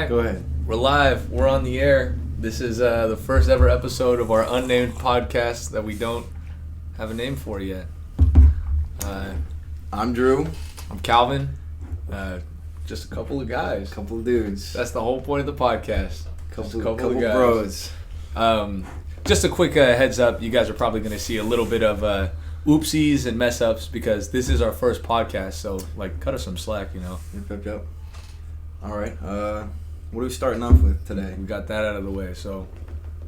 right. Go ahead. We're live. We're on the air. This is the first ever episode of our unnamed podcast that we don't have a name for yet. I'm Drew. I'm Calvin. Just a couple of guys. Couple of dudes. That's the whole point of the podcast. Couple of bros. Just a quick heads up. You guys are probably going to see a little bit of oopsies and mess ups because this is our first podcast. So, cut us some slack, you know. Yep. All right. What are we starting off with today? We got that out of the way. So,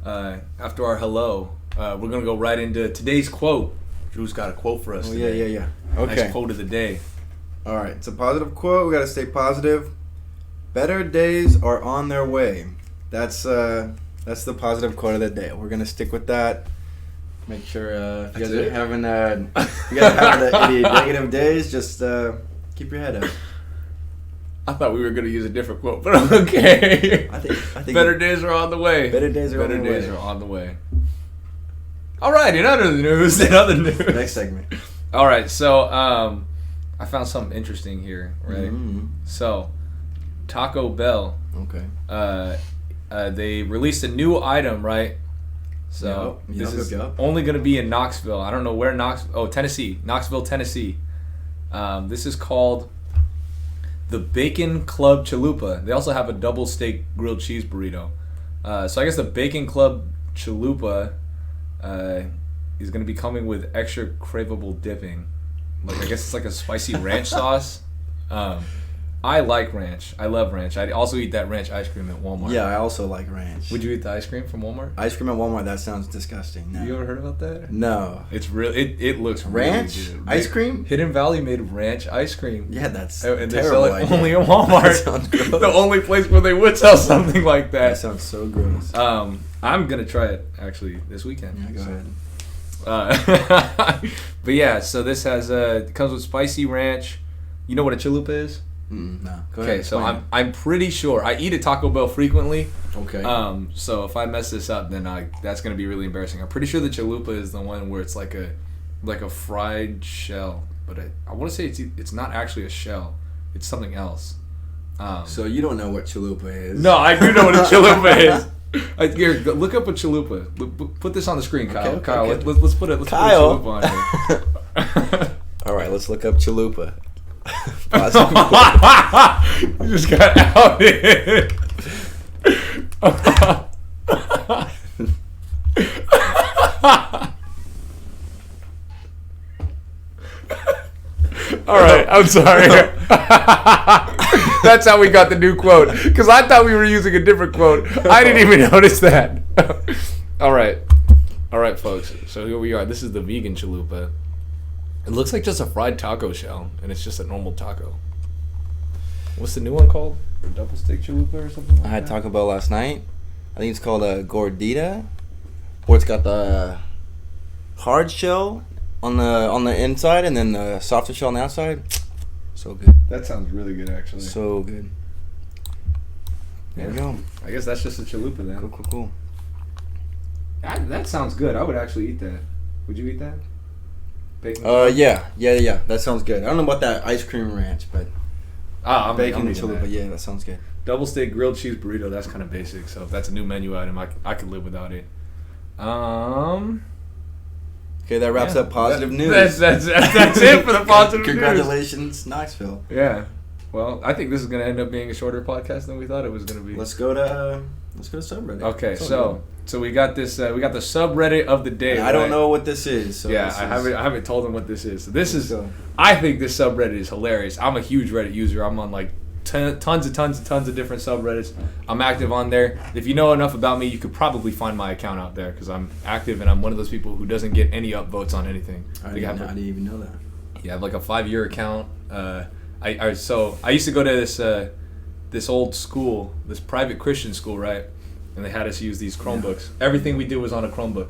after our hello, we're going to go right into today's quote. Drew's got a quote for us today. Yeah. Okay. Nice quote of the day. All right. It's a positive quote. We got to stay positive. Better days are on their way. That's the positive quote of the day. We're going to stick with that. Make sure if you guys are having any negative days, just keep your head up. I thought we were going to use a different quote, but I'm okay. I think better days are on the way. Better days are on the way. All right, in other news. Next segment. All right, so I found something interesting here, right? Mm-hmm. So, Taco Bell. Okay. They released a new item, right? So this is only going to be in Knoxville. I don't know where Tennessee. Knoxville, Tennessee. This is called the Bacon Club Chalupa. They also have a double steak grilled cheese burrito. So I guess the Bacon Club Chalupa is going to be coming with extra craveable dipping. I guess it's like a spicy ranch sauce. I like ranch. I love ranch. I also eat that ranch ice cream at Walmart. Yeah, I also like ranch. Would you eat the ice cream from Walmart? Ice cream at Walmart, that sounds disgusting. No. You ever heard about that? No. It's real. It looks ranch really good. Ice cream. Hidden Valley made ranch ice cream. Yeah, that's and they terrible sell it idea. only at Walmart. That sounds gross. The only place where they would sell something like that. That sounds so gross. I'm gonna try it actually this weekend. Yeah, go ahead. But yeah, so this has it comes with spicy ranch. You know what a chalupa is? No. Go Okay, ahead, so I'm pretty sure I eat at Taco Bell frequently. Okay. So if I mess this up, then that's gonna be really embarrassing. I'm pretty sure the chalupa is the one where it's like a fried shell, but I want to say it's not actually a shell. It's something else. So you don't know what chalupa is? No, I do know what a chalupa is. Here, look up a chalupa. Put this on the screen, Kyle. Okay, Kyle, okay. let's put a chalupa on here. All right, let's look up chalupa. You just got outed. All right, I'm sorry. That's how we got the new quote. Because I thought we were using a different quote. I didn't even notice that. All right, folks. So here we are. This is the vegan chalupa. It looks like just a fried taco shell, and it's just a normal taco. What's the new one called? A double steak chalupa or something like that? I had Taco Bell last night. I think it's called a gordita, where it's got the hard shell on the inside and then the softer shell on the outside. So good. That sounds really good, actually. So good. There we go. I guess that's just a chalupa then. Cool. That sounds good. I would actually eat that. Would you eat that? Bacon? Yeah. That sounds good. I don't know about that ice cream ranch, but I'm bacon and eating chalupa. that. Yeah, that sounds good. Double steak grilled cheese burrito. That's kind of basic. So if that's a new menu item, I could live without it. Okay, that wraps up positive news. That's it for the positive Congratulations, Knoxville. Yeah. Well, I think this is going to end up being a shorter podcast than we thought it was going to be. Let's go to subreddit. Okay, so we got this. We got the subreddit of the day. I don't know what this is. So yeah, I haven't told them what this is. So this is. I think this subreddit is hilarious. I'm a huge Reddit user. I'm on tons of different subreddits. I'm active on there. If you know enough about me, you could probably find my account out there because I'm active and I'm one of those people who doesn't get any upvotes on anything. I didn't even know that. Yeah, I have like a 5-year account. I used to go to this old school, this private Christian school, right? And they had us use these Chromebooks. Yeah. Everything we did was on a Chromebook.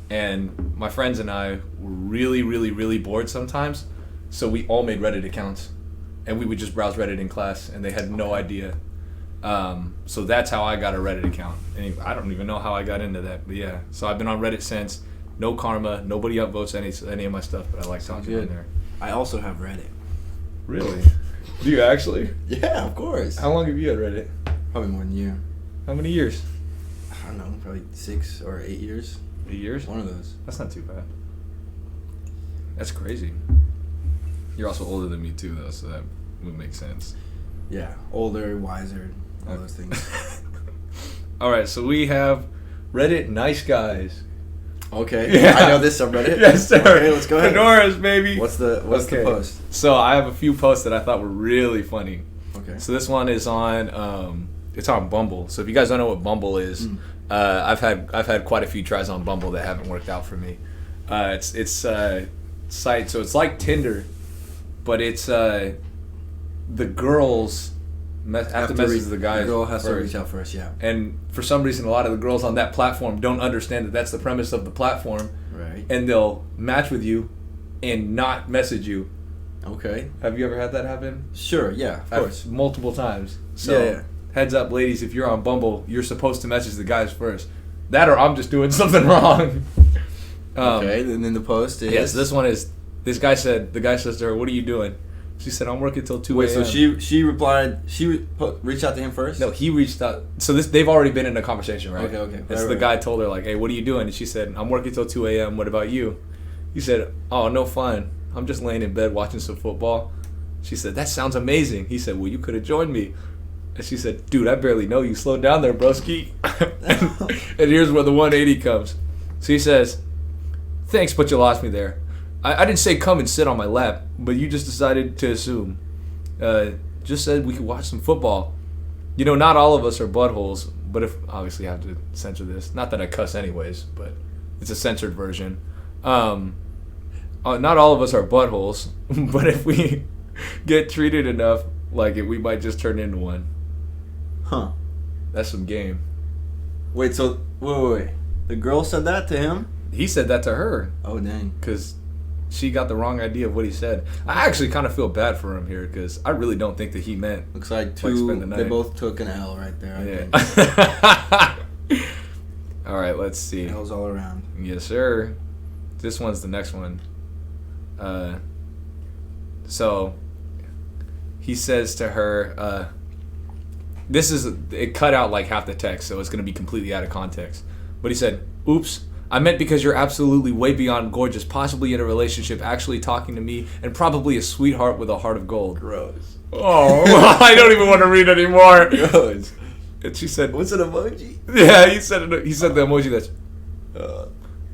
And my friends and I were really, really, really bored sometimes. So we all made Reddit accounts. And we would just browse Reddit in class, and they had no idea. So that's how I got a Reddit account. And I don't even know how I got into that. But yeah, so I've been on Reddit since. No karma. Nobody upvotes any of my stuff, but I like talking on there. I also have Reddit. Really? Do you actually? Yeah, of course. How long have you had Reddit? Probably more than you. How many years? I don't know, probably 6 or 8 years. 8 years? One of those. That's not too bad. That's crazy. You're also older than me too, though, so that would make sense. Yeah, older, wiser, all those things. All right, so we have Reddit NiceGuys. Okay. Yeah. I know this subreddit. Yes, sir. Okay, let's go ahead. Fedoras, baby. What's the post? So I have a few posts that I thought were really funny. Okay. So this one is on it's on Bumble. So if you guys don't know what Bumble is, I've had quite a few tries on Bumble that haven't worked out for me. It's a site, so it's like Tinder, but it's the girls have to message the guys. The girl has to first. reach out first, yeah. And for some reason, a lot of the girls on that platform don't understand that that's the premise of the platform. Right. And they'll match with you and not message you. Okay. Have you ever had that happen? Sure, yeah, of course. Multiple times. So, yeah. Heads up, ladies, if you're on Bumble, you're supposed to message the guys first. That or I'm just doing something wrong. Okay, and then the post is... Yes, this one is... the guy says to her, what are you doing? She said, I'm working till 2 a.m. Wait, so she replied... She reached out to him first? No, he reached out. So they've already been in a conversation, right? Okay. And so the guy told her, like, hey, what are you doing? And she said, I'm working till 2 a.m. What about you? He said, oh, no fun. I'm just laying in bed watching some football. She said, that sounds amazing. He said, well, you could have joined me. And she said, dude, I barely know you. Slow down there, broski. And here's where the 180 comes. So he says, thanks, but you lost me there. I didn't say come and sit on my lap, but you just decided to assume. Just said we could watch some football. You know, not all of us are buttholes, but if obviously I have to censor this. Not that I cuss anyways, but it's a censored version. Not all of us are buttholes, but if we get treated enough like it, we might just turn into one. Huh. That's some game. Wait, so wait. The girl said that to him? He said that to her. Oh, dang. Because she got the wrong idea of what he said. I actually kind of feel bad for him here because I really don't think that he meant. Looks like spend the night. They both took an L right there. Yeah. All right, let's see. L's all around. Yes, sir. This one's the next one. So he says to her, it cut out like half the text, so it's going to be completely out of context. But he said, oops, I meant because you're absolutely way beyond gorgeous, possibly in a relationship, actually talking to me, and probably a sweetheart with a heart of gold. Gross. Oh, I don't even want to read anymore. Gross. And she said, what's an emoji? Yeah, he said the emoji that's...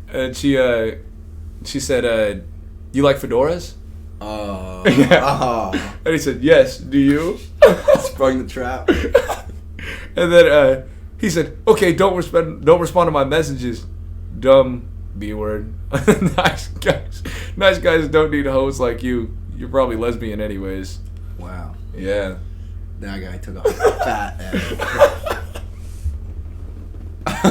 and she said, you like fedoras? Oh. Yeah. And he said, yes, do you? Sprung the trap. And then he said, okay, don't respond to my messages. Dumb B word. Nice guys don't need hoes like you. You're probably lesbian anyways. Wow. Yeah. That guy took a fat L.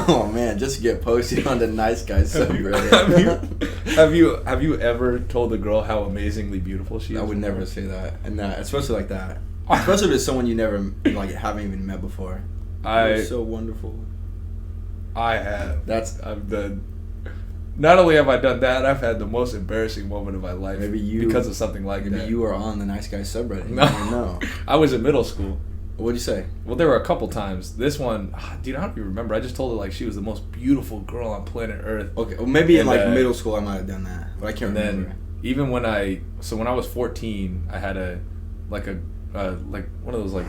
Oh man, just to get posted on the NiceGuys subreddit. Have you ever told a girl how amazingly beautiful she is? I would never say that, and especially like that. Especially with someone you never haven't even met before. You're so wonderful. I have. I've done. Not only have I done that, I've had the most embarrassing moment of my life. Because of something like that. Maybe you were on the NiceGuys subreddit. No. I was in middle school. What'd you say? Well, there were a couple times. This one, dude, I don't even remember. I just told her like she was the most beautiful girl on planet Earth. Okay, well maybe in middle school I might have done that, but I can't remember. Then even when I was 14, I had one of those like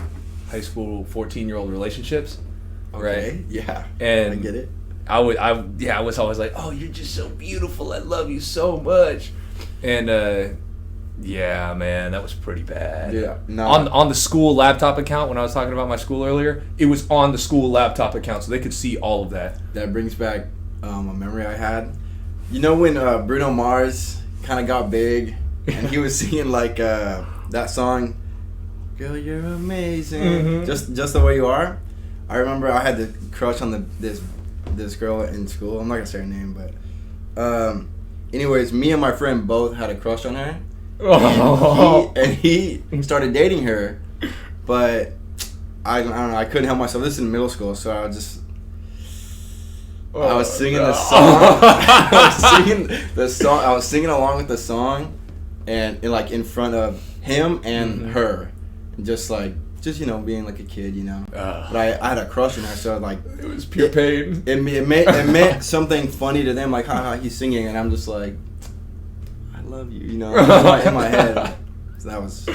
high school 14-year-old relationships. Okay. Right? Yeah. And I get it. I was always like, oh, you're just so beautiful. I love you so much. And yeah, man, that was pretty bad. Yeah. No. On the school laptop account, when I was talking about my school earlier, it was on the school laptop account, so they could see all of that. That brings back a memory I had. You know when Bruno Mars kind of got big, and he was singing like that song, "Girl, you're amazing," just the way you are. I remember I had the crush on this girl in school. I'm not gonna say her name, but anyways, me and my friend both had a crush on her. Oh. And he started dating her, but I don't know. I couldn't help myself. This is in middle school, so I was singing the song. I was singing along with the song, and like in front of him and her, just like just being like a kid, But I had a crush on her, so like it was pure pain. It meant something funny to them, like haha, he's singing, and I'm just like, I love you, in my head. So that was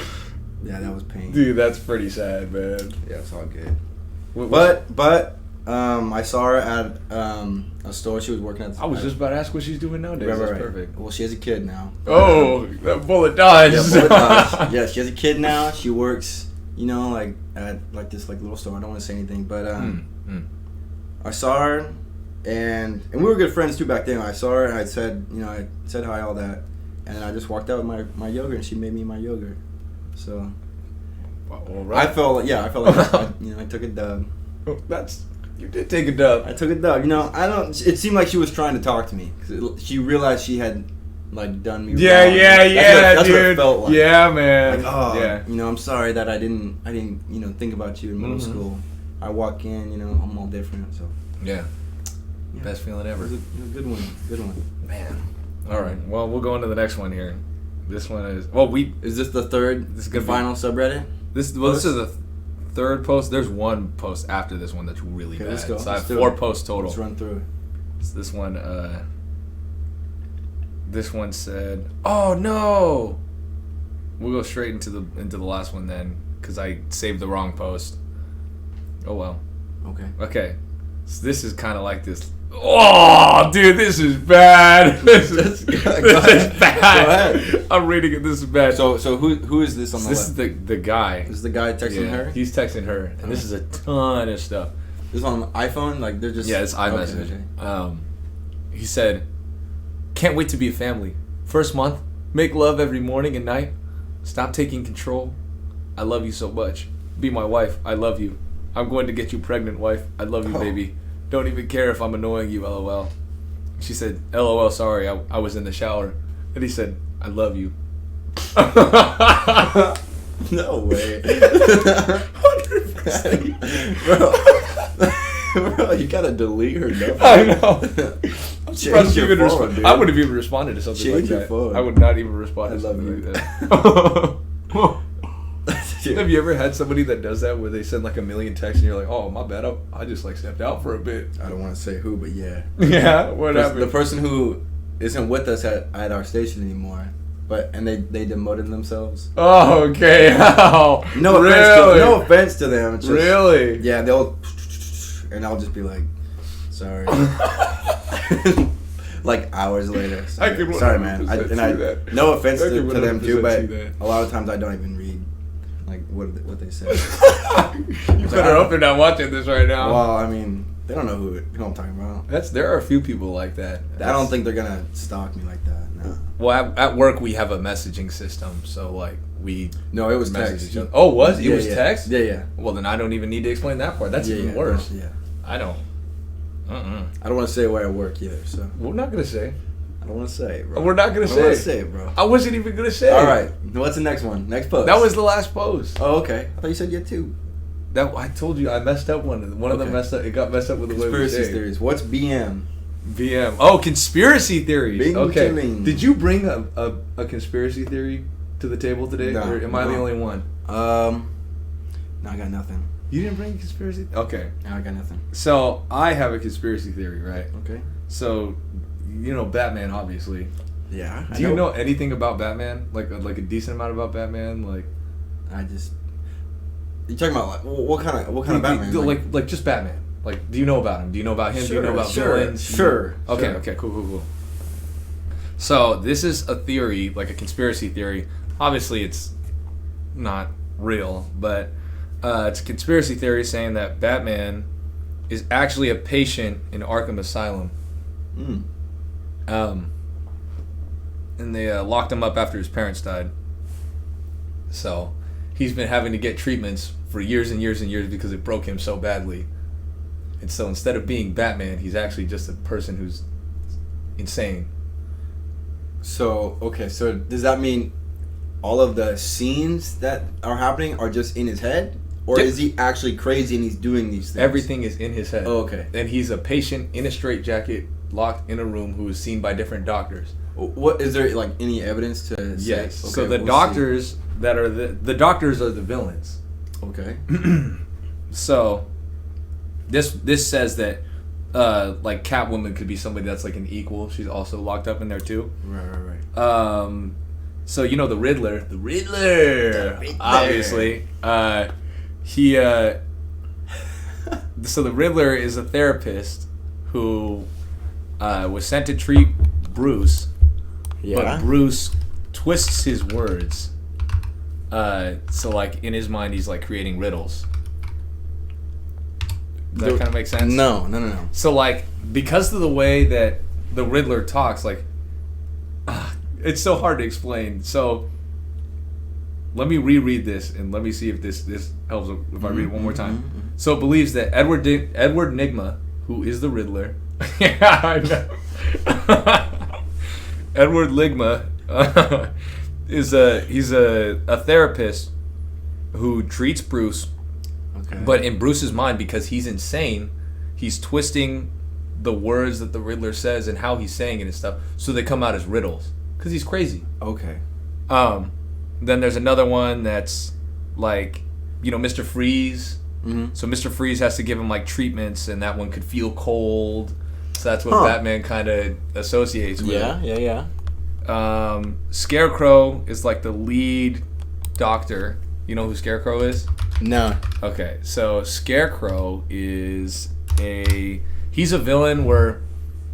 pain. Dude, that's pretty sad, man. Yeah, it's all good. But I saw her at a store. She was working at. I was just about to ask what she's doing nowadays. Right. That's perfect. Well, she has a kid now. Oh, that bullet dodged. Yeah, bullet dodged. Yeah, she has a kid now. She works, like at like this like little store. I don't want to say anything, but I saw her, and we were good friends too back then. I saw her, and I said hi, all that, and I just walked out with my yogurt, and she made me my yogurt. So. All right. I felt like I took a dub. You did take a dub. I took a dub. It seemed like she was trying to talk to me because she realized she had like done me wrong. That's dude. What it felt like. Yeah, man. Like, I'm sorry that I didn't think about you in middle school. I walk in, I'm all different. So yeah. Best feeling ever. It was a good one. Man. All right. Well, we'll go into the next one here. This one is Is this the third? This is the final subreddit. This is the third post. There's one post after this one that's really bad. Let's go. So I have 4 posts total. Let's run through it. So this one said, "Oh no." We'll go straight into the last one then, because I saved the wrong post. Oh well. Okay. So this is kind of like this. Oh, dude, this is bad. This is bad. Go ahead. I'm reading it. This is bad. So who is this on the left? This is the guy. This is the guy texting her? He's texting her, and this is a ton of stuff. This is on iPhone? Like, they're just... Yeah, it's iMessage. Okay. He said, "Can't wait to be a family. First month, make love every morning and night. Stop taking control. I love you so much. Be my wife. I love you. I'm going to get you pregnant, wife. I love you, baby. Don't even care if I'm annoying you, LOL." She said, "LOL, sorry, I was in the shower." And he said, "I love you." No way. 100%. Bro, you gotta delete her number. I know. I'm Change your phone, dude. I would have even responded to something Change like your that. phone. I would not even respond to I love something you. like that. Have you ever had somebody that does that where they send like a million texts and you're like, "Oh, my bad, I just like stepped out for a bit." I don't want to say who, but yeah. Yeah, what happened? The person who isn't with us at our station anymore, and they demoted themselves. Oh, okay. How? No offense to them. It's just, really? Yeah, and I'll just be like, sorry. Like hours later. Sorry, man. No offense to them too, but a lot of times I don't even read like what they say. You better hope they're not watching this right now. Well, I mean, they don't know who I'm talking about. There are a few people like that. I don't think they're gonna stalk me like that. No. Well, at work we have a messaging system, so like No, it was message text. each other. Oh, was it? It was text? Yeah. Well, then I don't even need to explain that part. That's even worse. Yeah. I don't. I don't want to say where I work either, so. We're not gonna say. I don't want to say it, bro. We're not gonna I don't want to say it, bro. I wasn't even gonna say. All right. What's the next one? Next post. That was the last post. Oh, okay. I thought you said you had 2. I told you I messed up one of them. One of them messed up. It got messed up with the way we say. Conspiracy theories. What's BM? BM. Oh, conspiracy theories. Bing Okay. chilling. Did you bring a conspiracy theory to the table today, or am I the only one? No, I got nothing. You didn't bring a conspiracy? Okay. No, I got nothing. So, I have a conspiracy theory, right? Okay. So, Batman, obviously. Yeah. Do you know anything about Batman? Like a decent amount about Batman? Like, you talking about like what kind of Batman? Like just Batman. Like, do you know about him? Do you know about him? Do you know about villains? Sure. Okay, cool. So, this is a theory, like a conspiracy theory. Obviously, it's not real, but it's a conspiracy theory saying that Batman is actually a patient in Arkham Asylum. And they locked him up after his parents died. So, he's been having to get treatments for years and years and years because it broke him so badly. And so instead of being Batman, he's actually just a person who's insane. So does that mean all of the scenes that are happening are just in his head? Or is he actually crazy and he's doing these things? Everything is in his head. Oh, okay. And he's a patient in a straitjacket, locked in a room, who is seen by different doctors. What is there like any evidence to say? Yes. Okay, so the doctors that are the doctors are the villains. Okay. So, this says that, like, Catwoman could be somebody that's like an equal. She's also locked up in there too. Right. So you know the Riddler, obviously. He. So the Riddler is a therapist who was sent to treat Bruce, but Bruce twists his words. So like in his mind, he's like creating riddles. Does that kind of make sense? No. So like because of the way that the Riddler talks, like it's so hard to explain. So let me reread this and let me see if this helps if I read it one more time. So it believes that Edward Nygma, who is the Riddler, yeah, I know. Edward Nygma he's a therapist who treats Bruce. Okay. But in Bruce's mind, because he's insane, he's twisting the words that the Riddler says and how he's saying it and stuff, so they come out as riddles. Because he's crazy. Okay. Then there's another one that's like, you know, Mr. Freeze. Mm-hmm. So Mr. Freeze has to give him like treatments, and that one could feel cold. So that's what Batman kind of associates with. Yeah. Scarecrow is like the lead doctor. You know who Scarecrow is? No. Okay, so Scarecrow is he's a villain where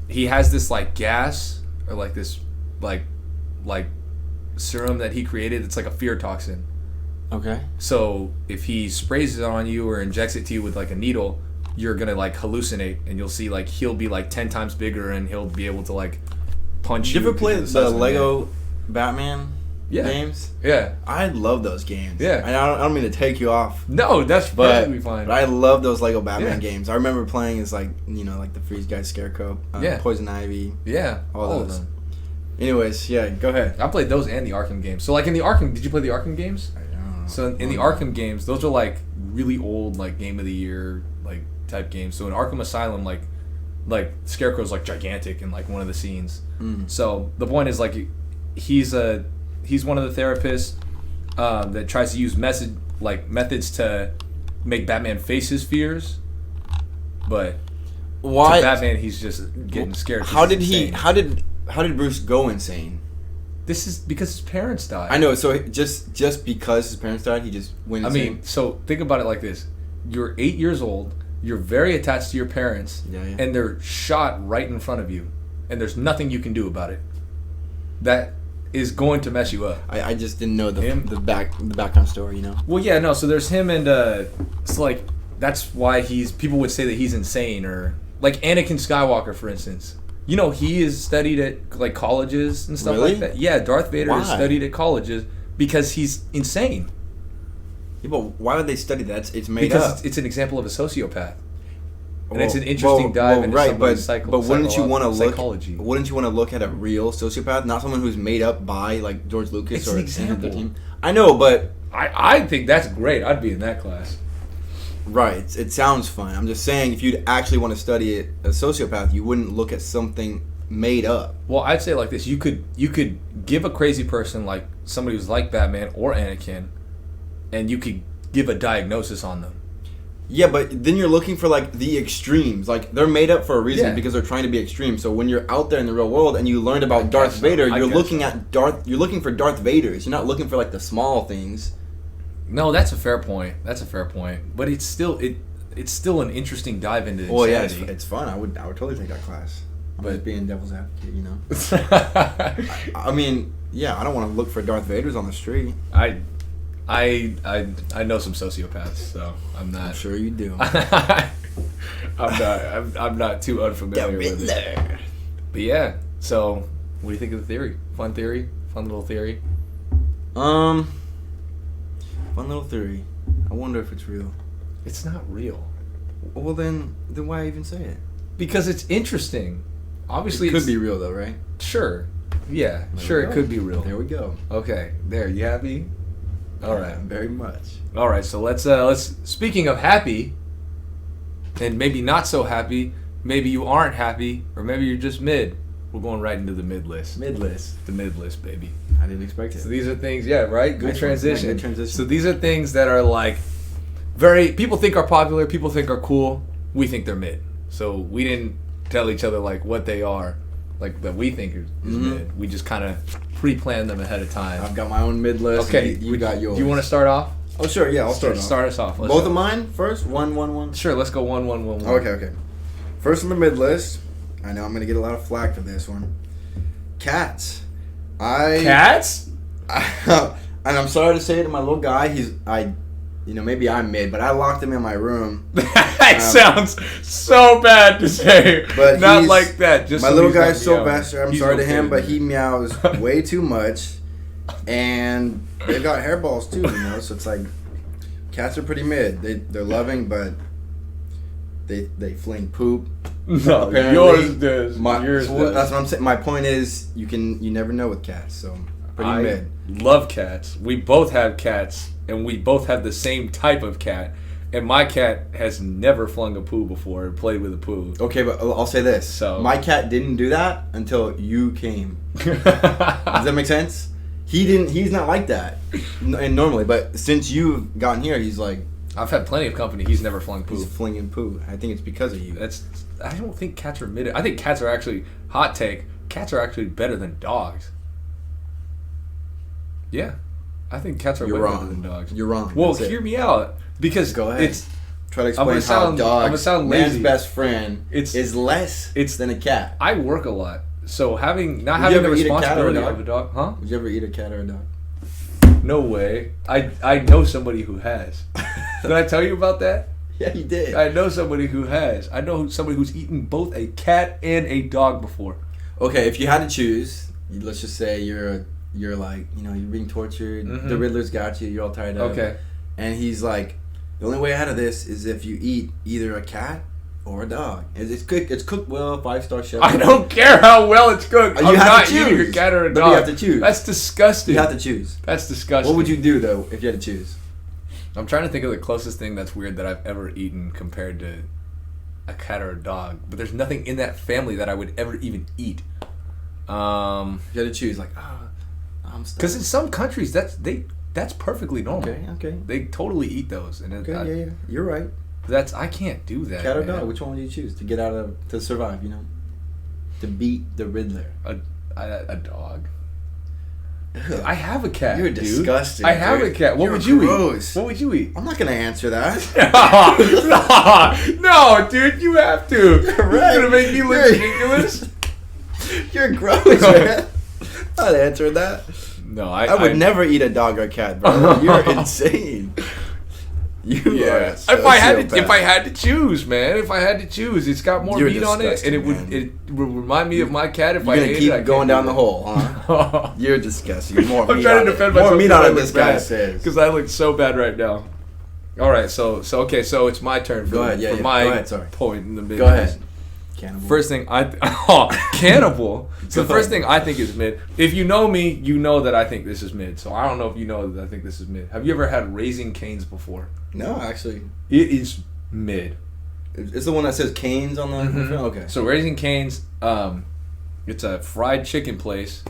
he has this like gas or like this like serum that he created. It's like a fear toxin. Okay. So if he sprays it on you or injects it to you with like a needle, you're gonna like hallucinate, and you'll see like he'll be like 10 times bigger, and he'll be able to like punch you. Did you ever play the Lego Batman games? Yeah. I love those games. Yeah. I don't mean to take you off. No, that's perfectly fine. But I love those Lego Batman games. I remember playing as like, you know, like the Freeze guy, Scarecrow, Poison Ivy. Yeah. All of them. Anyways, go ahead. I played those and the Arkham games. So like in the Arkham, did you play the Arkham games? I don't know. So in the Arkham games, those are like really old, like Game of the Year like type games. So in Arkham Asylum, like Scarecrow's like gigantic in like one of the scenes. So the point is like he's one of the therapists that tries to use methods to make Batman face his fears, but why to Batman he's just getting scared. How did Bruce go insane? This is because his parents died. I know. So just because his parents died, he just went insane. I mean, so think about it like this: you're 8 years old. You're very attached to your parents, and they're shot right in front of you, and there's nothing you can do about it. That is going to mess you up. I just didn't know the background story, you know. Well, yeah, no. So there's him, and it's like that's why people would say that he's insane, or like Anakin Skywalker, for instance. You know, he is studied at like colleges and stuff like that. Yeah, Darth Vader is studied at colleges because he's insane. Yeah, but why would they study that? It's made because up. It's an example of a sociopath. And it's an interesting dive into somebody's but wouldn't you want to look? Psychology. Wouldn't you want to look at a real sociopath, not someone who's made up by like George Lucas or an example. The team? I know, but I think that's great. I'd be in that class. Right. It sounds fun. I'm just saying, if you'd actually want to study a sociopath, you wouldn't look at something made up. Well, I'd say like this: you could give a crazy person like somebody who's like Batman or Anakin, and you could give a diagnosis on them. Yeah, but then you're looking for like the extremes. Like they're made up for a reason because they're trying to be extreme. So when you're out there in the real world and you learned about Darth Vader, you're looking for Darth Vaders. You're not looking for like the small things. No, that's a fair point. But it's still an interesting dive into insanity. Well, yeah, it's fun. I would totally take that class. But just being devil's advocate, you know. I mean, yeah, I don't want to look for Darth Vaders on the street. I know some sociopaths, so I'm not. I'm sure you do. I'm not too unfamiliar with it. But yeah, so what do you think of the theory? Fun little theory. Fun little theory. I wonder if it's real. It's not real. Well, then why even say it? Because it's interesting. Obviously, it could be real though, right? Sure. Yeah. Sure, it could be real. There we go. Okay. There. You happy? All right. Very much. All right. So let's. Speaking of happy, and maybe not so happy. Maybe you aren't happy, or maybe you're just mid. We're going right into the mid list. The mid list, baby. I didn't expect it. So these are things. Yeah. Right. Good nice transition. Good transition. So these are things that are like people think are popular, people think are cool. We think they're mid. So we didn't tell each other like what they are, like that we think is mid. We just kind of pre-planned them ahead of time. I've got my own mid list. Okay, you got yours. Do you want to start off? Oh sure, yeah, I'll start us off. Both of mine first. 1, 1, 1. Sure, let's go 1, 1, 1, 1. Okay. First on the mid list. I know I'm gonna get a lot of flack for this one. Cats. Cats? And I'm sorry to say it to my little guy. Maybe I'm mid, but I locked him in my room. That sounds so bad to say, but not like that. Just my little guy's Sylvester. I'm sorry to him, but he meows way too much, and they've got hairballs too. So it's like cats are pretty mid. They're loving, but they fling poop. No, apparently, yours does. Yours does. That's what I'm saying. My point is, you never know with cats. So pretty mid. Love cats. We both have cats, and we both have the same type of cat. And my cat has never flung a poo before or played with a poo. Okay, but I'll say this. So my cat didn't do that until you came. Does that make sense? He's not like that, and normally. But since you've gotten here, he's like. I've had plenty of company. He's never flung poo. He's flinging poo. I think it's because of you. I don't think cats are mid. I think cats are actually, hot take, cats are actually better than dogs. Yeah. I think cats are better than dogs. You're wrong. Well, hear me out. Because go ahead. Try to explain how dogs, man's best friend, is less than a cat. I work a lot. So not having the responsibility of a dog. Huh? Would you ever eat a cat or a dog? No way. I know somebody who has. Did I tell you about that? Yeah, you did. I know somebody who has. I know somebody who's eaten both a cat and a dog before. Okay, if you had to choose, let's just say you're like, you're being tortured. Mm-hmm. The Riddler's got you. You're all tired of. Okay. And he's like, the only way out of this is if you eat either a cat or a dog. It's cooked well, 5-star chef. I don't care how well it's cooked. I'm not eating a cat or a dog. But you have to choose. That's disgusting. You have to choose. That's disgusting. What would you do though if you had to choose? I'm trying to think of the closest thing that's weird that I've ever eaten compared to a cat or a dog. But there's nothing in that family that I would ever even eat. If you had to choose, like, I'm stuck. Because in some countries that's perfectly normal. Okay. They totally eat those. And yeah. You're right. I can't do that. Cat or dog? Which one would you choose to survive? To beat the Riddler. A dog. Ugh. I have a cat. You're disgusting. I have a cat. What would you eat? What would you eat? I'm not gonna answer that. No, dude, you have to. You're right. You're gonna make me look ridiculous. You're gross, man. I'd answer that. No, I would never eat a dog or a cat, bro. You're insane. If I had to choose, man. If I had to choose, it's got more meat on it, and it would remind me of my cat. If I ate it, keep going down the hole, huh? You're disgusting. I'm trying to defend myself. More meat on it, this guy says. Because I look so bad right now. All right, so it's my turn. Go ahead. For my point in the mid. Go ahead. Cannibal. First thing cannibal. So the first thing I think is mid. If you know me, you know that I think this is mid. So I don't know if you know that I think this is mid. Have you ever had Raising Cane's before? No, actually. It is mid. It's the one that says Cane's on the mm-hmm. Okay. So Raising Cane's, it's a fried chicken place,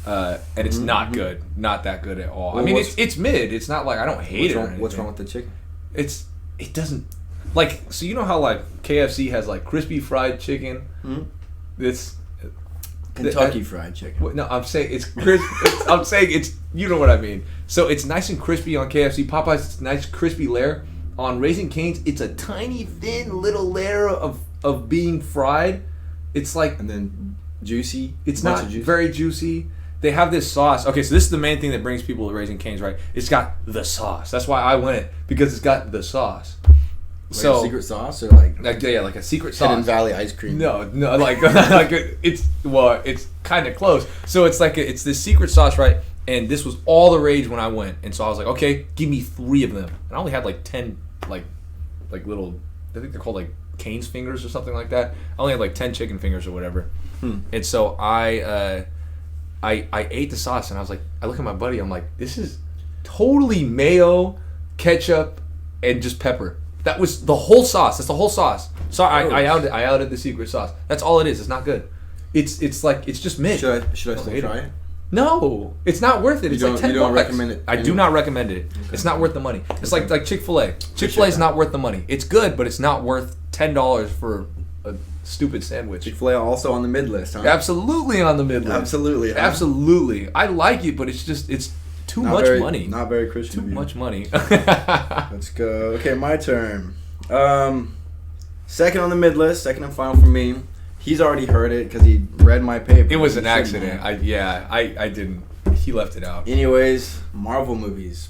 and it's not good. Not that good at all. Well, I mean, it's mid. It's not like I don't hate it. What's wrong with the chicken? It doesn't. Like, so you know how like KFC has like crispy fried chicken? Mm-hmm. It's Kentucky Fried Chicken. No, I'm saying it's crisp. I'm saying it's, you know what I mean. So it's nice and crispy on KFC. Popeyes, it's a nice crispy layer. On Raising Cane's, it's a tiny thin little layer of being fried. It's like, and then juicy. It's not very juicy. They have this sauce. Okay, so this is the main thing that brings people to Raising Cane's, right? It's got the sauce. That's why I went, because it's got the sauce. Like a secret sauce, or like a secret sauce. Hidden Valley ice cream. No, like it's kind of close. So it's like it's this secret sauce, right? And this was all the rage when I went, and so I was like, okay, give me 3 of them. And I only had like 10, like little, I think they're called like Cane's fingers or something like that. I only had like 10 chicken fingers or whatever. And so I ate the sauce, and I was like, I look at my buddy, I'm like, this is totally mayo, ketchup, and just pepper. That was the whole sauce. That's the whole sauce. Sorry, I outed the secret sauce. That's all it is. It's not good. It's like, it's just mid. Should I still try it? No, it's not worth it. It's like $10. You don't recommend it? I do not recommend it. Okay. It's not worth the money. It's like Chick-fil-A. Chick-fil-A is not worth the money. It's good, but it's not worth $10 for a stupid sandwich. Chick-fil-A also on the mid list, huh? Absolutely on the mid list. Absolutely. Huh? Absolutely. I like it, but it's too much money. Not very Christian. Too much money. Let's go. Okay, my turn. Second on the mid list, second and final for me. He's already heard it because he read my paper. It was an accident. I didn't. He left it out. Anyways, Marvel movies.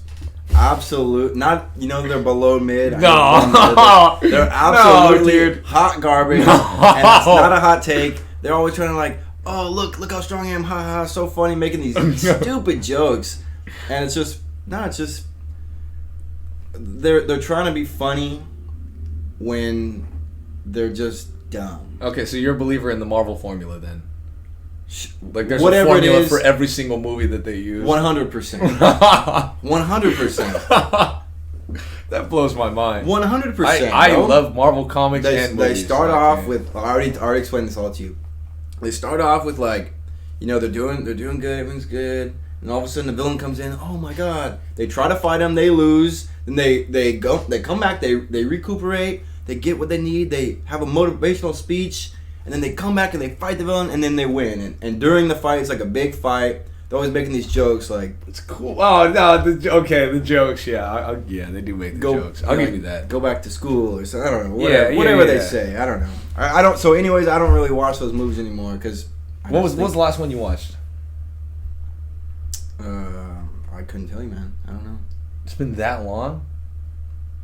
Absolute. Not, they're below mid. No. They're absolutely dude. hot garbage. No. And that's not a hot take. They're always trying to oh, look how strong I am. Ha ha, so funny, making these stupid jokes. And it's just, they're trying to be funny when they're just dumb. Okay, so you're a believer in the Marvel formula then? Like there's Whatever a formula it is, for every single movie that they use? 100%. 100%. That blows my mind. 100%. I love Marvel comics and movies. They start off with, I already explained this all to you. They start off with they're doing good, everything's good. And all of a sudden the villain comes in. Oh my god! They try to fight him. They lose. Then they come back. They recuperate. They get what they need. They have a motivational speech, and then they come back and they fight the villain, and then they win. And during the fight, it's like a big fight. They're always making these jokes like it's cool. Oh no! The jokes. Yeah, they do make the jokes. I'll give you that. Go back to school or something. I don't know. Whatever they say. I don't know. I don't. So anyways, I don't really watch those movies anymore because. What was the last one you watched? I couldn't tell you, man. I don't know. It's been that long?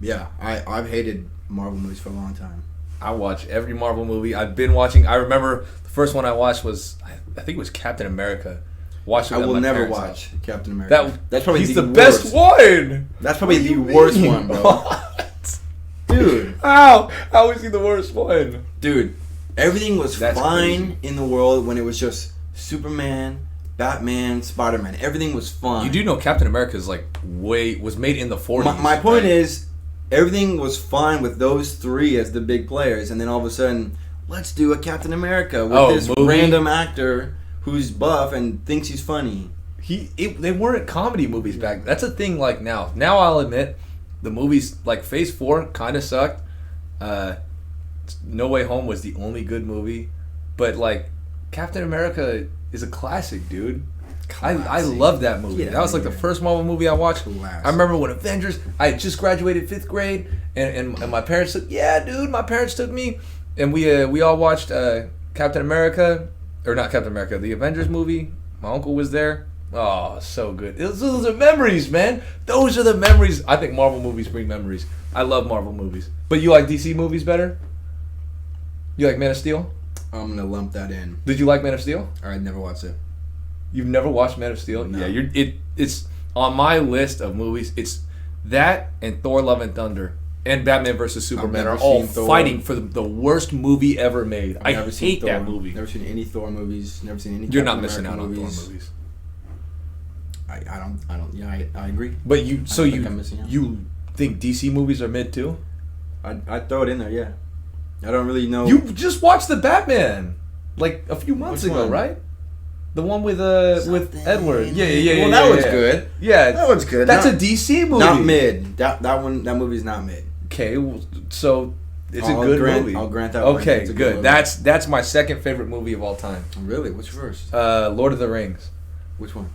Yeah, I've hated Marvel movies for a long time. I watch every Marvel movie. I've been watching. I remember the first one I watched was I think it was Captain America. I will never watch Captain America. That's probably he's the best one. That's probably the worst one, bro. What? Dude, how is he the worst one? Dude, everything was fine in the world when it was just Superman, Batman, Spider-Man. Everything was fine. You do know Captain America is was made in the 40s. My point is, everything was fine with those three as the big players, and then all of a sudden, let's do a Captain America with this random actor who's buff and thinks he's funny. They weren't comedy movies back then. That's a thing now. Now I'll admit, the movies like Phase 4 kind of sucked. No Way Home was the only good movie, but Captain America is a classic, dude. I love that movie. That was the first Marvel movie I watched. Classic. I remember when Avengers. I had just graduated 5th grade, and my parents took. Yeah, dude, my parents took me, and we all watched Captain America, or not Captain America, the Avengers movie. My uncle was there. Oh, so good. Those are memories, man. Those are the memories. I think Marvel movies bring memories. I love Marvel movies. But you like DC movies better? You like Man of Steel? I'm gonna lump that in. Did you like Man of Steel? I never watched it. You've never watched Man of Steel? No. Yeah, it's on my list of movies. It's that and Thor: Love and Thunder and Batman vs Superman are all fighting for the worst movie ever made. I hate that movie. Never seen any Thor movies. Never seen any. You're not missing out on Thor movies. I don't. Yeah, I agree. But you think DC movies are mid too? I'd throw it in there. Yeah. I don't really know. You just watched the Batman a few months ago, right? The one with Edward. Yeah. Well, that was good. Yeah, that was good. That's a DC movie. Not mid. That movie's not mid. Okay, so it's a good movie. I'll grant that. Okay, good. That's my second favorite movie of all time. Really? What's first? Lord of the Rings. Which one?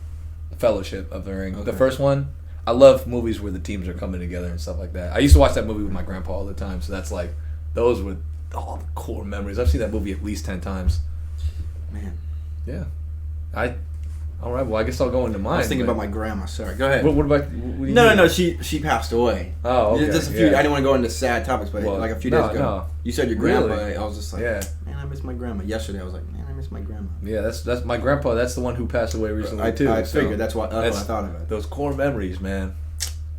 Fellowship of the Ring. Okay. The first one. I love movies where the teams are coming together and stuff like that. I used to watch that movie with my grandpa all the time, so that's those were all the core memories. I've seen that movie at least 10 times. Man. Yeah. All right. Well, I guess I'll go into mine. I was thinking about my grandma. Sorry. Go ahead. What about? No. She passed away. Oh, okay. Just a few. I didn't want to go into sad topics, but a few days ago. No. You said your grandpa. Really? I was just yeah. Man, I miss my grandma. Yesterday, I was like, man, I miss my grandma. Yeah, that's my grandpa. That's the one who passed away recently too. I figured that's what I thought of it. Those core memories, man.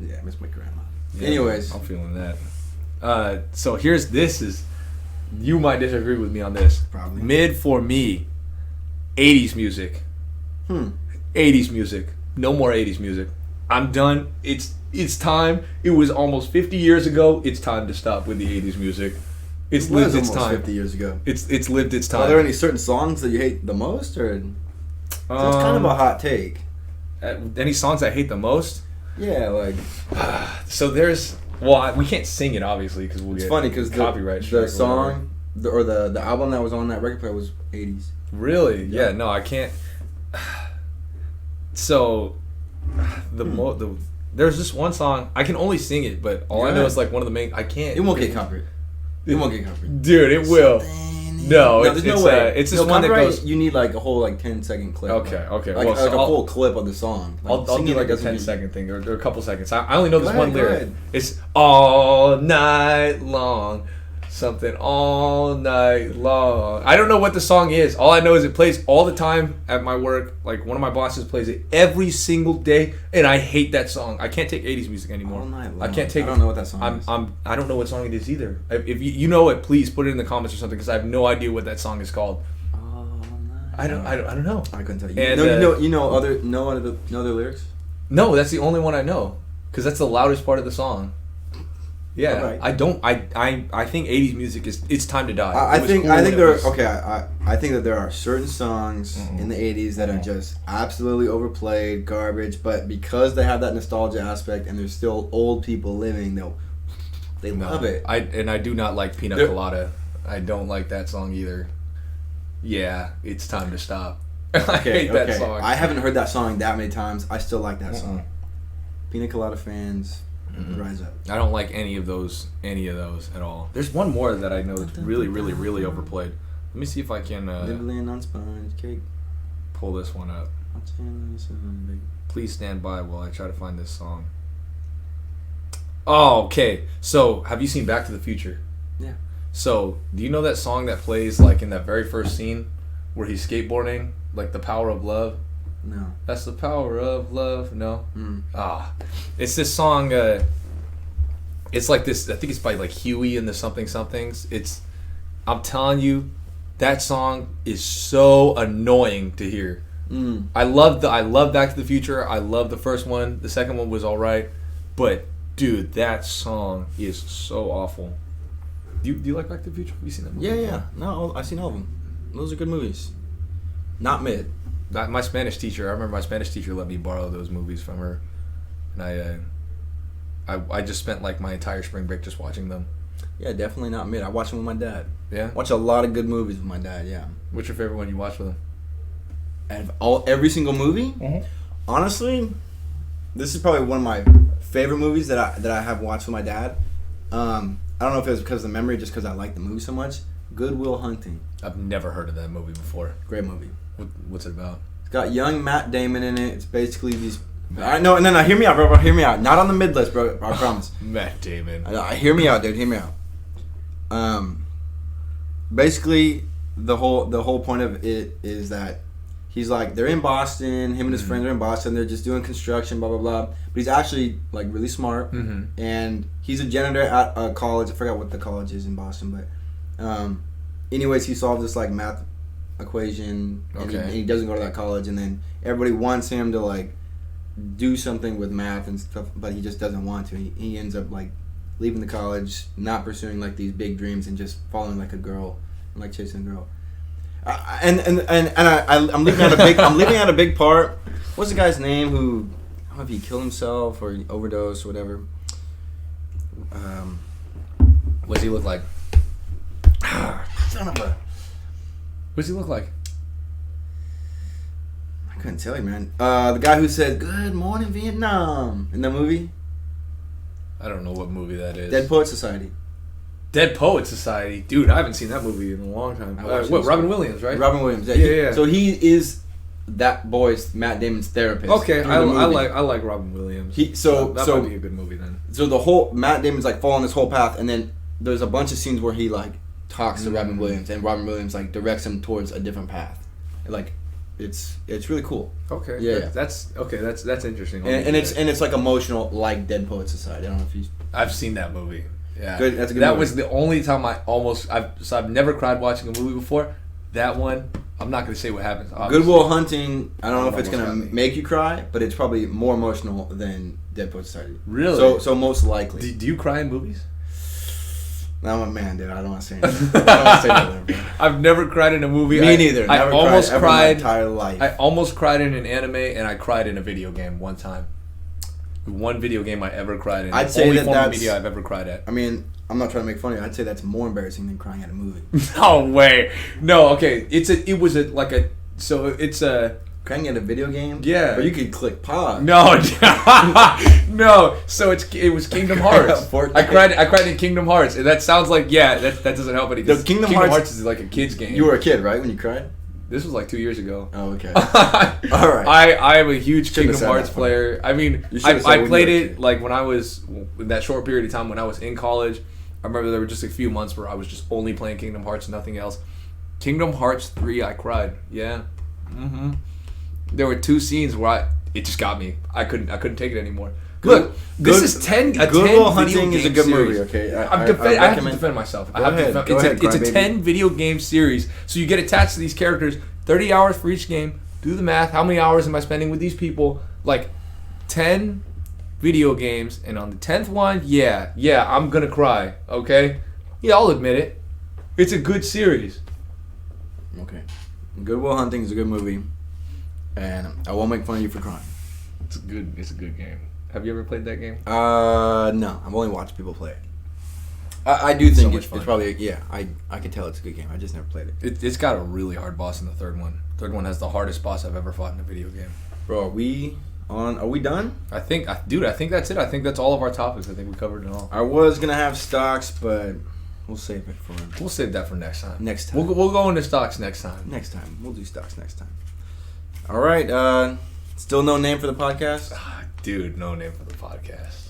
Yeah, I miss my grandma. Yeah, anyways, I'm feeling that. So this is. You might disagree with me on this. Probably. Mid for me, 80s music. 80s music. No more 80s music. I'm done. It's time. It was almost 50 years ago. It's time to stop with the 80s music. It's lived its time. 50 years ago. It's lived its time. Are there any certain songs that you hate the most, or? So it's kind of a hot take. Any songs I hate the most? Yeah, like. So there's. Well, we can't sing it obviously because we'll It's get funny because copyright. The song the album that was on that record player was 80s. Really? Yeah. No, I can't. So, there's just one song I can only sing it, but all I know is like one of the main. I can't. It won't get copyright. It won't get copyright. Dude, it will. No, there's no way. It's just one that goes. You need like a whole like 10-second clip. Okay. Like, well, like a full clip of the song. Like, I'll do like a 10-second thing or a couple seconds. I only know this one lyric. Ahead. It's all night long. Something all night long. I don't know what the song is. All I know is it plays all the time at my work. Like one of my bosses plays it every single day, and I hate that song. I can't take 80s music anymore. All night long. I can't take. I don't know what that song is. I don't know what song it is either. If you know it, please put it in the comments or something because I have no idea what that song is called. All night. I don't know. I couldn't tell you. And, you know other lyrics? No, that's the only one I know because that's the loudest part of the song. Yeah, right. I think 80s music it's time to die. I think that there are certain songs in the 80s that are just absolutely overplayed, garbage, but because they have that nostalgia aspect and there's still old people living, they love it. I do not like Pina Colada. I don't like that song either. Yeah, it's time to stop. I hate that song. I haven't heard that song that many times. I still like that song. Pina Colada fans, rise up. I don't like any of those at all. There's one more that I know that's really, really, really overplayed. Let me see if I can Nibbling on sponge cake. Pull this one up. Please stand by while I try to find this song. Oh, okay. So, have you seen Back to the Future? Yeah. So, do you know that song that plays like in that very first scene where he's skateboarding, like The Power of Love? No. That's the power of love. No. It's this song. It's like this. I think it's by like Huey and the Something Somethings. I'm telling you, that song is so annoying to hear. I love Back to the Future. I love the first one. The second one was all right, but dude, that song is so awful. Do you like Back to the Future? Have you seen that movie? Yeah. No, I've seen all of them. Those are good movies. Not mid. My Spanish teacher. I remember my Spanish teacher let me borrow those movies from her, and I just spent like my entire spring break just watching them. Yeah, definitely not mid. I watch them with my dad. Yeah. Watch a lot of good movies with my dad. Yeah. What's your favorite one you watch with him? And every single movie. Honestly, this is probably one of my favorite movies that I have watched with my dad. I don't know if it was because of the memory, just because I like the movie so much. Good Will Hunting. I've never heard of that movie before. Great movie. What's it about? It's got young Matt Damon in it. It's basically these. No, hear me out, bro. Hear me out. Not on the mid list, bro. I promise. Matt Damon. Hear me out, dude. Hear me out. Basically, the whole point of it is that he's like they're in Boston. Him and his friends are in Boston. They're just doing construction, blah blah blah. But he's actually like really smart, and he's a janitor at a college. I forgot what the college is in Boston, but anyways, he solved this like math equation, and he doesn't go to that college, and then everybody wants him to like do something with math and stuff, but he just doesn't want to. He ends up like leaving the college, not pursuing like these big dreams, and just following like a girl and like chasing a girl. I'm leaving out a big part. What's the guy's name who, I don't know if he killed himself or he overdosed or whatever. What does he look like? Son of a. What does he look like? I couldn't tell you, man. The guy who said "Good Morning Vietnam" in the movie. I don't know what movie that is. Dead Poet Society. Dead Poet Society, dude. I haven't seen that movie in a long time. Robin Williams, right? Robin Williams. Yeah. So he is that boy's Matt Damon's therapist. Okay, I like Robin Williams. That might be a good movie then. So the whole Matt Damon's like following this whole path, and then there's a bunch of scenes where he like talks to Robin Williams, and Robin Williams like directs him towards a different path. Like, it's really cool. Okay. Yeah. That's interesting. And it's like emotional, like Dead Poet Society. I don't know if you. I've seen that movie. Yeah. Good. That's a good. That movie. was the only time I've never cried watching a movie before. That one, I'm not gonna say what happens. Obviously. Good Will Hunting. I don't know if it's gonna make you cry, but it's probably more emotional than Dead Poet Society. Really? So most likely. Do you cry in movies? I'm a man, dude. I don't want to say anything. I don't want to say nothing, bro. I've never cried in a movie. Me neither. I almost cried. My entire life. I almost cried in an anime, and I cried in a video game one time. One video game I ever cried in. I'd say only that form of that's media I've ever cried at. I mean, I'm not trying to make fun of you. I'd say that's more embarrassing than crying at a movie. No way. No. Okay. It's a. Crying at a video game? Yeah. But you could click pause. No, no. So it was Kingdom Hearts. I cried in Kingdom Hearts, and that sounds like that doesn't help anything. Kingdom Hearts is like a kid's game. You were a kid, right, when you cried? This was like 2 years ago. Oh, okay. All right. I am a huge Kingdom Hearts player. I mean, I played it like when I was in that short period of time when I was in college. I remember there were just a few months where I was just only playing Kingdom Hearts, nothing else. Kingdom Hearts 3, I cried. Yeah. Mm-hmm. There were 2 scenes where it just got me. I couldn't take it anymore. Look, this is 10. Good Will Hunting is a good movie. Okay, I have to defend myself. It's a 10 video game series, so you get attached to these characters. 30 hours for each game. Do the math. How many hours am I spending with these people? Like 10 video games, and on the 10th one, I'm gonna cry. Okay, yeah, I'll admit it. It's a good series. Okay, Good Will Hunting is a good movie. And I won't make fun of you for crying. It's a good game. Have you ever played that game? No. I've only watched people play it. I do think it's probably I can tell it's a good game. I just never played it. It's got a really hard boss in the third one. Third one has the hardest boss I've ever fought in a video game. Bro, are we done? I think that's it. I think that's all of our topics. I think we covered it all. I was gonna have stocks, but we'll save it for. We'll save that for next time. We'll go into stocks next time. We'll do stocks next time. All right. Still no name for the podcast? Dude, no name for the podcast.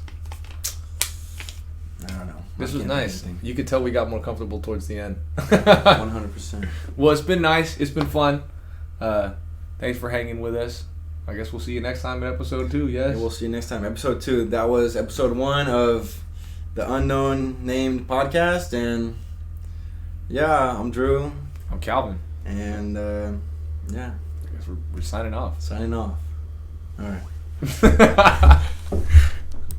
I don't know. This was nice. You could tell we got more comfortable towards the end. 100%. Well, it's been nice. It's been fun. Thanks for hanging with us. I guess we'll see you next time in episode 2, yes? Yeah, we'll see you next time. Episode 2. That was episode 1 of the Unknown Named Podcast. And, yeah, I'm Drew. I'm Calvin. And, yeah. We're signing off. All right.